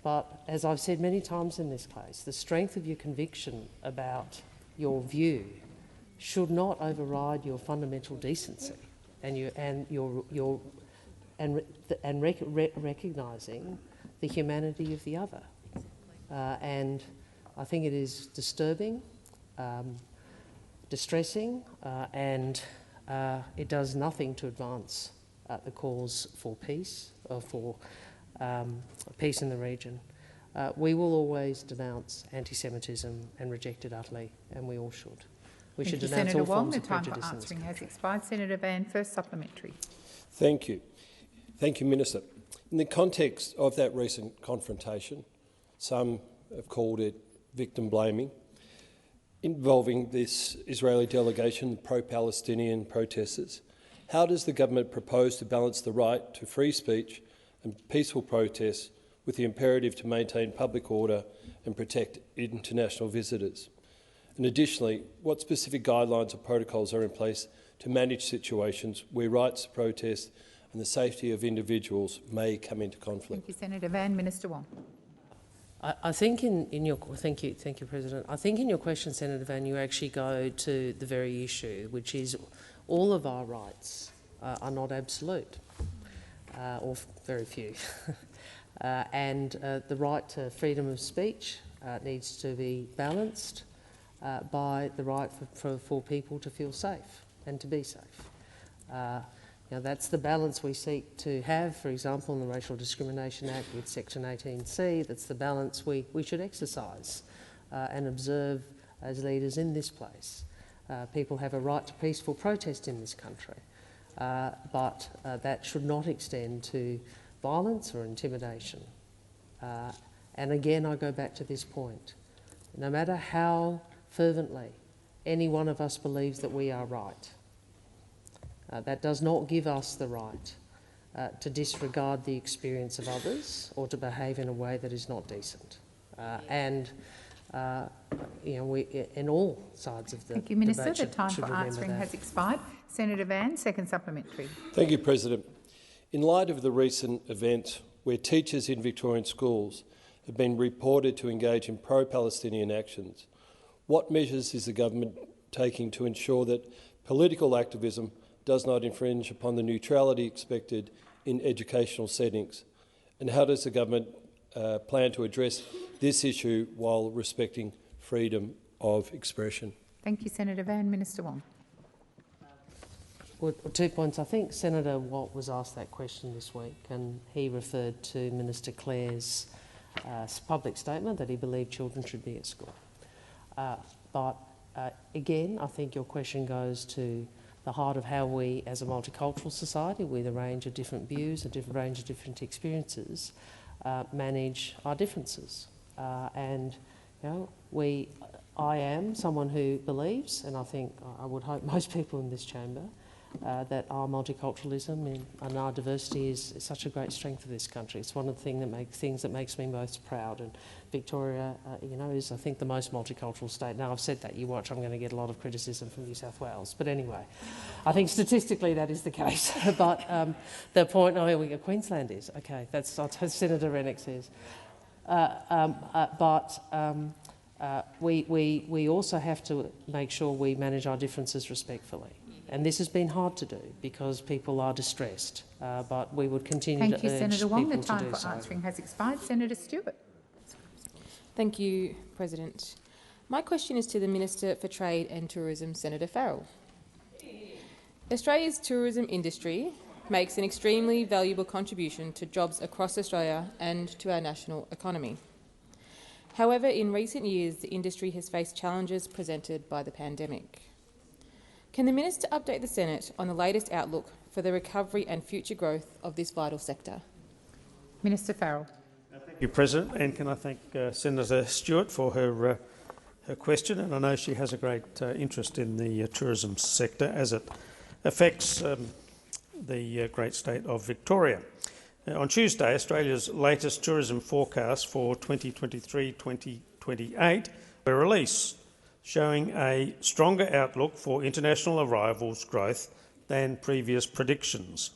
But as I've said many times in this place, the strength of your conviction about your view should not override your fundamental decency and recognising the humanity of the other. And I think it is disturbing, distressing, and it does nothing to advance the cause for peace, or for peace in the region. We will always denounce anti-Semitism and reject it utterly, and we all should. We should denounce all forms of prejudice. The time for answering has expired. Senator Van, first supplementary. Thank you. Thank you, Minister. In the context of that recent confrontation, some have called it victim blaming, involving this Israeli delegation, pro-Palestinian protesters, how does the government propose to balance the right to free speech and peaceful protests with the imperative to maintain public order and protect international visitors? And additionally, what specific guidelines or protocols are in place to manage situations where rights to protest and the safety of individuals may come into conflict? Thank you, Senator Van. Minister Wong. I think in your thank you, President. I think in your question, Senator Van, you actually go to the very issue, which is all of our rights are not absolute, or very few, and the right to freedom of speech needs to be balanced by the right for people to feel safe and to be safe. That's the balance we seek to have, for example, in the Racial Discrimination Act with Section 18C. That's the balance we should exercise and observe as leaders in this place. People have a right to peaceful protest in this country, but that should not extend to violence or intimidation. And again, I go back to this point. No matter how fervently any one of us believes that we are right, that does not give us the right to disregard the experience of others or to behave in a way that is not decent. We, in all sides of the Thank you, Minister. debate, The time for answering has expired. Senator Van, second supplementary. Thank you, President. In light of the recent events where teachers in Victorian schools have been reported to engage in pro-Palestinian actions, what measures is the government taking to ensure that political activism does not infringe upon the neutrality expected in educational settings? And how does the government plan to address this issue while respecting freedom of expression? Thank you, Senator Van. Minister Wong. Well, 2 points. I think Senator Watt was asked that question this week, and he referred to Minister Clare's public statement that he believed children should be at school. Again, I think your question goes to the heart of how we, as a multicultural society with a range of different views, a different range of different experiences, manage our differences. I am someone who believes, and I think I would hope most people in this chamber, that our multiculturalism and our diversity is such a great strength of this country. It's one of the things that makes me most proud. And Victoria, is, I think, the most multicultural state. Now, I've said that. You watch, I'm going to get a lot of criticism from New South Wales. But anyway, I think statistically that is the case. But the point, Queensland is. Okay, that's what Senator Rennick says. We also have to make sure we manage our differences respectfully. And this has been hard to do because people are distressed, but we would continue to urge people to do so. Thank you, Senator Wong. The time for answering has expired. Senator Stewart. Thank you, President. My question is to the Minister for Trade and Tourism, Senator Farrell. Australia's tourism industry makes an extremely valuable contribution to jobs across Australia and to our national economy. However, in recent years, the industry has faced challenges presented by the pandemic. Can the Minister update the Senate on the latest outlook for the recovery and future growth of this vital sector? Minister Farrell. Thank you, President, and can I thank Senator Stewart for her question, and I know she has a great interest in the tourism sector as it affects the great state of Victoria. On Tuesday, Australia's latest tourism forecast for 2023-2028 were released, showing a stronger outlook for international arrivals growth than previous predictions.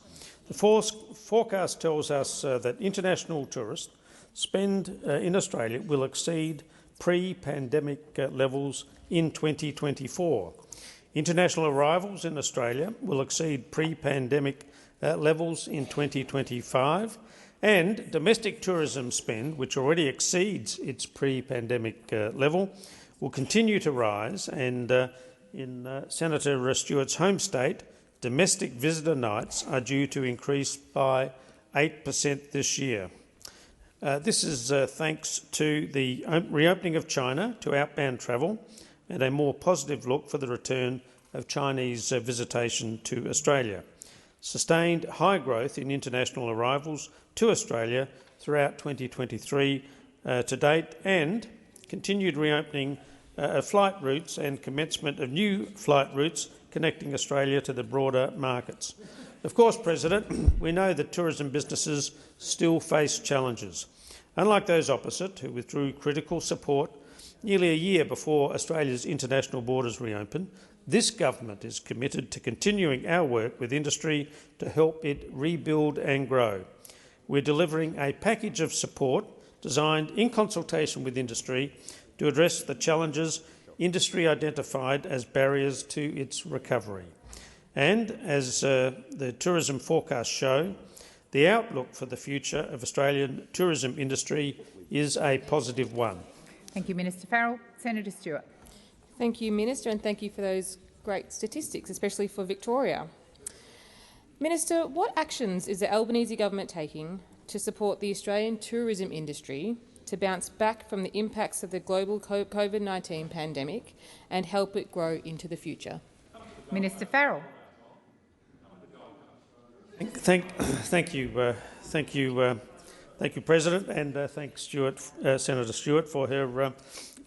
The forecast tells us that international tourist spend in Australia will exceed pre-pandemic levels in 2024. International arrivals in Australia will exceed pre-pandemic levels in 2025, and domestic tourism spend, which already exceeds its pre-pandemic level, will continue to rise, and in Senator Stewart's home state, domestic visitor nights are due to increase by 8% this year. This is thanks to the reopening of China to outbound travel and a more positive look for the return of Chinese visitation to Australia. Sustained high growth in international arrivals to Australia throughout 2023 to date, and continued reopening of flight routes and commencement of new flight routes connecting Australia to the broader markets. Of course, President, we know that tourism businesses still face challenges. Unlike those opposite, who withdrew critical support nearly a year before Australia's international borders reopened, this government is committed to continuing our work with industry to help it rebuild and grow. We're delivering a package of support designed in consultation with industry to address the challenges industry identified as barriers to its recovery. And as the tourism forecasts show, the outlook for the future of Australian tourism industry is a positive one. Thank you, Minister Farrell. Senator Stewart. Thank you, Minister, and thank you for those great statistics, especially for Victoria. Minister, what actions is the Albanese government taking to support the Australian tourism industry to bounce back from the impacts of the global COVID-19 pandemic and help it grow into the future? Minister Farrell. Thank you, President, and thank Senator Stewart for her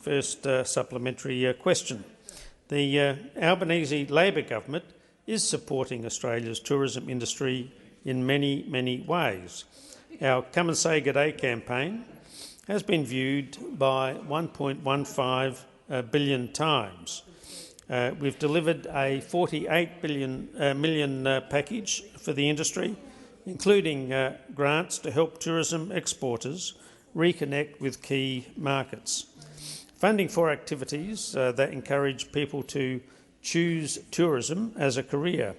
first supplementary question. The Albanese Labor government is supporting Australia's tourism industry in many, many ways. Our Come and Say G'day campaign has been viewed by 1.15 billion times. We've delivered a $48 million package for the industry, including grants to help tourism exporters reconnect with key markets. Funding for activities that encourage people to choose tourism as a career.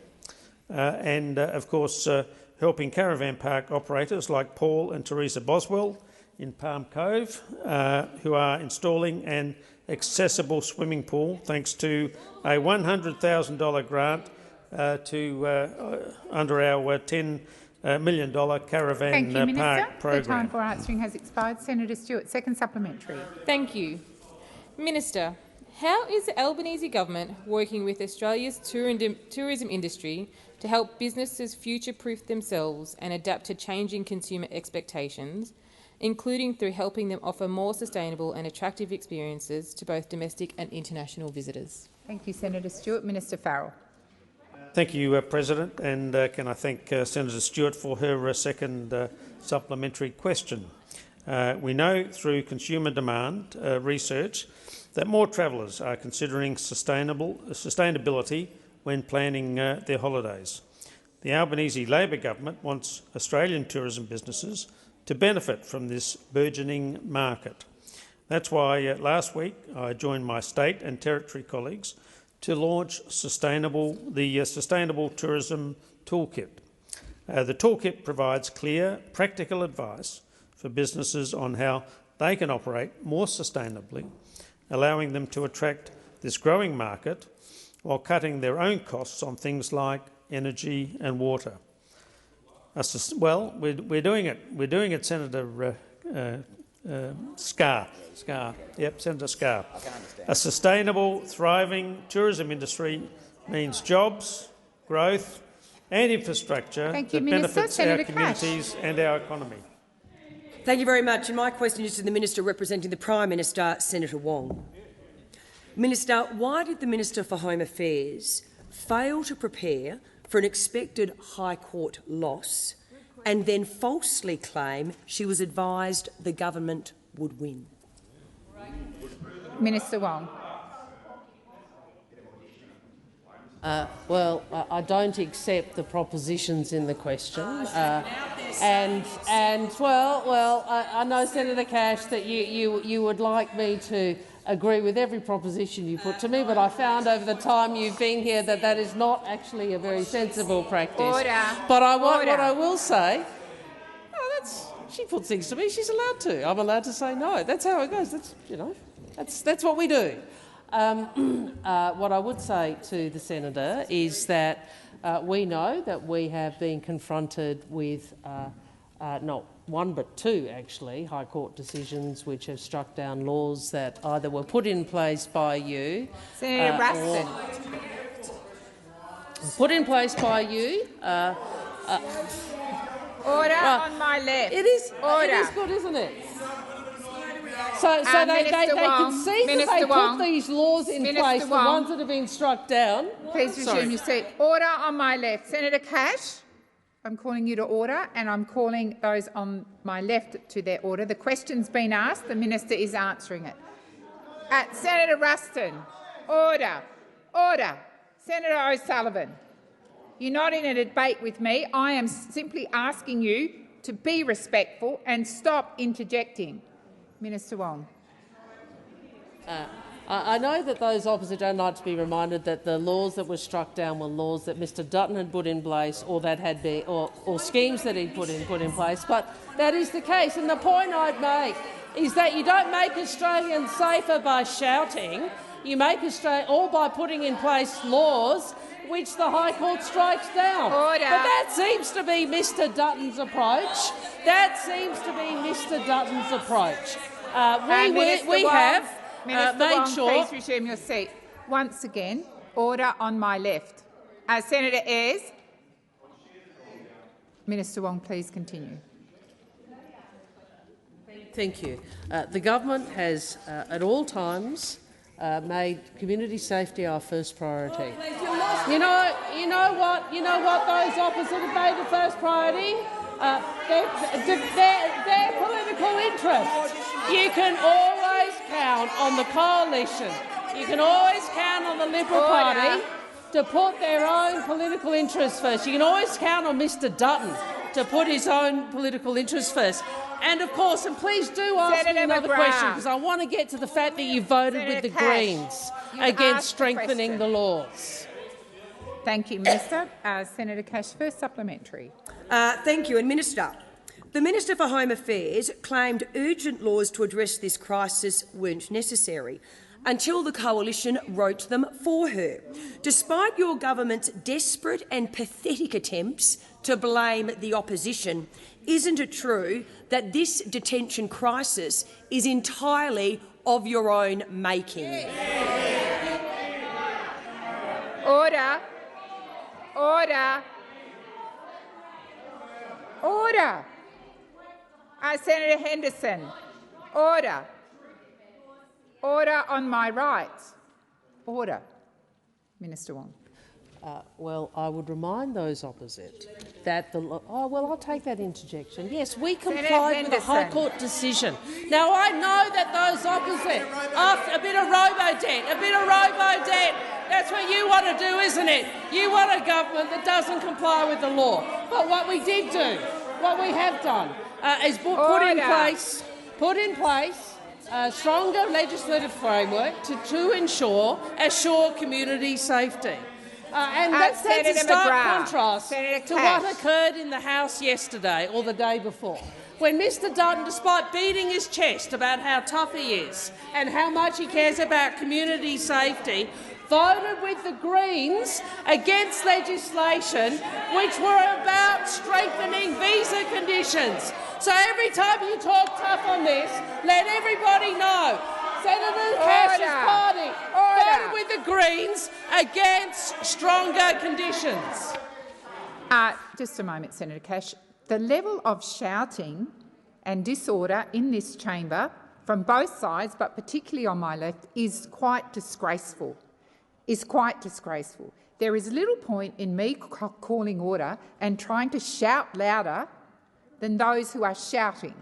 And, of course, helping caravan park operators like Paul and Teresa Boswell in Palm Cove, who are installing an accessible swimming pool thanks to a $100,000 grant under our $10 million caravan Thank you, Minister. park program. The time for answering has expired. Senator Stewart, second supplementary. Thank you. Minister, how is the Albanese government working with Australia's tourism industry to help businesses future-proof themselves and adapt to changing consumer expectations, including through helping them offer more sustainable and attractive experiences to both domestic and international visitors? Thank you, Senator Stewart. Minister Farrell. Thank you, President, and can I thank Senator Stewart for her second supplementary question. We know through consumer demand research that more travellers are considering sustainability when planning their holidays. The Albanese Labor government wants Australian tourism businesses to benefit from this burgeoning market. That's why last week I joined my state and territory colleagues to launch the Sustainable Tourism Toolkit. The toolkit provides clear, practical advice for businesses on how they can operate more sustainably, allowing them to attract this growing market while cutting their own costs on things like energy and water. Well, we're doing it. We're doing it, Senator Scarr. Yep, Senator Scarr. A sustainable, thriving tourism industry means jobs, growth and infrastructure that benefits our communities and our economy. Thank you very much. And my question is to the Minister representing the Prime Minister, Senator Wong. Minister, why did the Minister for Home Affairs fail to prepare for an expected High Court loss and then falsely claim she was advised the government would win? Minister Wong. Well, I don't accept the propositions in the question, I know, Senator Cash, that you would like me to agree with every proposition you put to me, but I found over the time you've been here that that is not actually a very sensible practice. Order. But what I will say, she puts things to me. She's allowed to. I'm allowed to say no. That's how it goes. That's what we do. What I would say to the senator is that we know that we have been confronted with not one but two, actually, High Court decisions which have struck down laws that either were put in place by you, Senator Ruston. put in place by you. Order on my left. It is. Order. It is good, isn't it? So they can see that they put these laws in place, the ones that have been struck down. Please resume your seat. Order on my left. Senator Cash, I'm calling you to order, and I'm calling those on my left to their order. The question's been asked. The minister is answering it. Senator Ruston, order. Order. Senator O'Sullivan, you're not in a debate with me. I am simply asking you to be respectful and stop interjecting. Minister Wong. I know that those opposite don't like to be reminded that the laws that were struck down were laws that Mr Dutton had put in place, or that had been, or schemes that he'd put in place. But that is the case, and the point I'd make is that you don't make Australians safer by shouting. You make Australia, or by putting in place laws which the High Court strikes down. Order. But that seems to be Mr Dutton's approach. That seems to be Mr Dutton's approach. We have made sure... Please resume your seat. Once again, order on my left. Senator Ayres. Minister Wong, please continue. Thank you. The government has, at all times, made community safety our first priority. You know what those opposite have made the first priority? Their political interest. You can always count on the coalition. You can always count on the Liberal Party to put their own political interests first. You can always count on Mr Dutton to put his own political interests first. And of course, and please do ask me another question, because I want to get to the fact that you voted with the Greens against strengthening the laws. Thank you, Minister. Senator Cash, first supplementary. Thank you. And Minister, the Minister for Home Affairs claimed urgent laws to address this crisis weren't necessary until the coalition wrote them for her. Despite your government's desperate and pathetic attempts to blame the opposition, isn't it true that this detention crisis is entirely of your own making? Order. Order. Order. Senator Henderson. Order. Order on my right. Order. Minister Wong. Well, I would remind those opposite that I'll take that interjection. Yes, we complied with the High Court decision. Now, I know that those opposite, a bit of robo-debt, that's what you want to do, isn't it? You want a government that doesn't comply with the law. But what we did do, what we have done, is put in place a stronger legislative framework to assure community safety. And that stands in stark contrast to what occurred in the House yesterday or the day before. when Mr Dutton, despite beating his chest about how tough he is and how much he cares about community safety, voted with the Greens against legislation which were about strengthening visa conditions. So every time you talk tough on this, let everybody know Senator Cash's party voted with the Greens against stronger conditions. Just a moment, Senator Cash. The level of shouting and disorder in this chamber from both sides, but particularly on my left, is quite disgraceful. There is little point in me calling order and trying to shout louder than those who are shouting.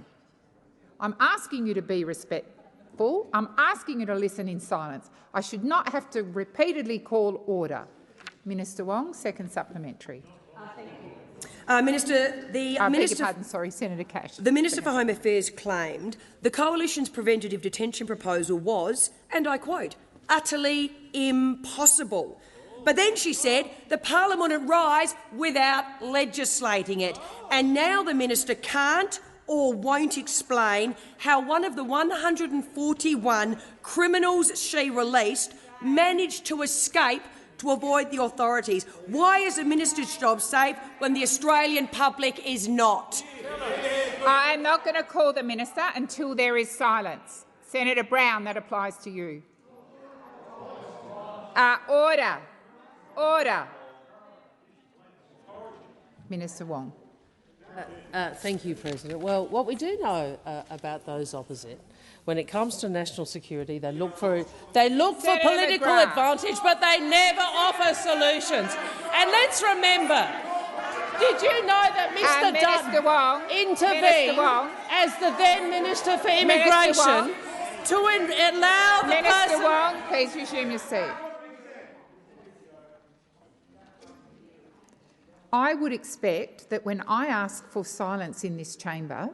I'm asking you to be respectful. I'm asking you to listen in silence. I should not have to repeatedly call order. Minister Wong, second supplementary. Minister, Senator Cash. The Minister for Home Affairs claimed the Coalition's preventative detention proposal was, and I quote, utterly impossible. But then she said the parliament would rise without legislating it. And now the minister can't or won't explain how one of the 141 criminals she released managed to escape to avoid the authorities. Why is a minister's job safe when the Australian public is not? I am not going to call the minister until there is silence. Senator Brown, that applies to you. Order. Order. Minister Wong. Thank you, President. Well, what we do know about those opposite, when it comes to national security, they look for political advantage, but they never offer solutions. And let's remember, did you know that Mr Dutton intervened as the then Minister for Immigration to allow the Minister Wong, please resume your seat. I would expect that when I ask for silence in this chamber,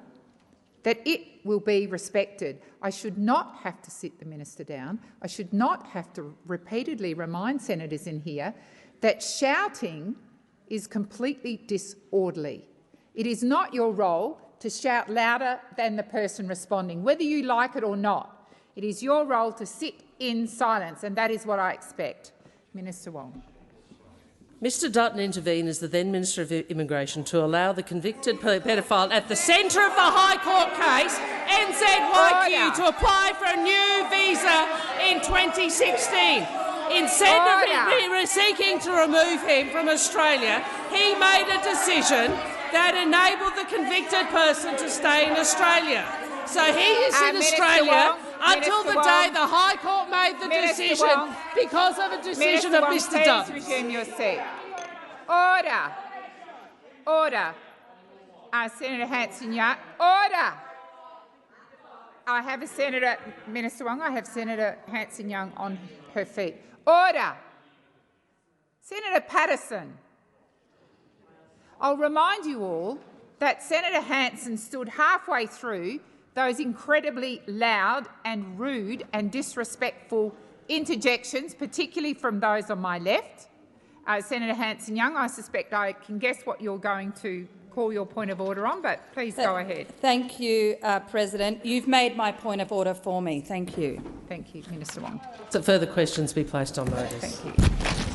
that it will be respected. I should not have to sit the minister down. I should not have to repeatedly remind senators in here that shouting is completely disorderly. It is not your role to shout louder than the person responding, whether you like it or not. It is your role to sit in silence, and that is what I expect. Minister Wong. Mr Dutton intervened as the then Minister of Immigration to allow the convicted paedophile at the centre of the High Court case, NZYQ, to apply for a new visa in 2016. Instead of seeking to remove him from Australia, he made a decision that enabled the convicted person to stay in Australia. So he is in Australia until the day the High Court made the decision because of a decision of Mr Dutton. Please resume your seat. Order. Order. Senator Hanson-Young. Order. I have a Senator, Minister Wong, I have Senator Hanson-Young on her feet. Order. Senator Patterson. I'll remind you all that Senator Hanson stood halfway through those incredibly loud and rude and disrespectful interjections, particularly from those on my left. Senator Hanson-Young, I suspect I can guess what you're going to call your point of order on, but please go ahead. Thank you, President. You've made my point of order for me. Thank you. Thank you, Minister Wong. So further questions be placed on notice. Thank you.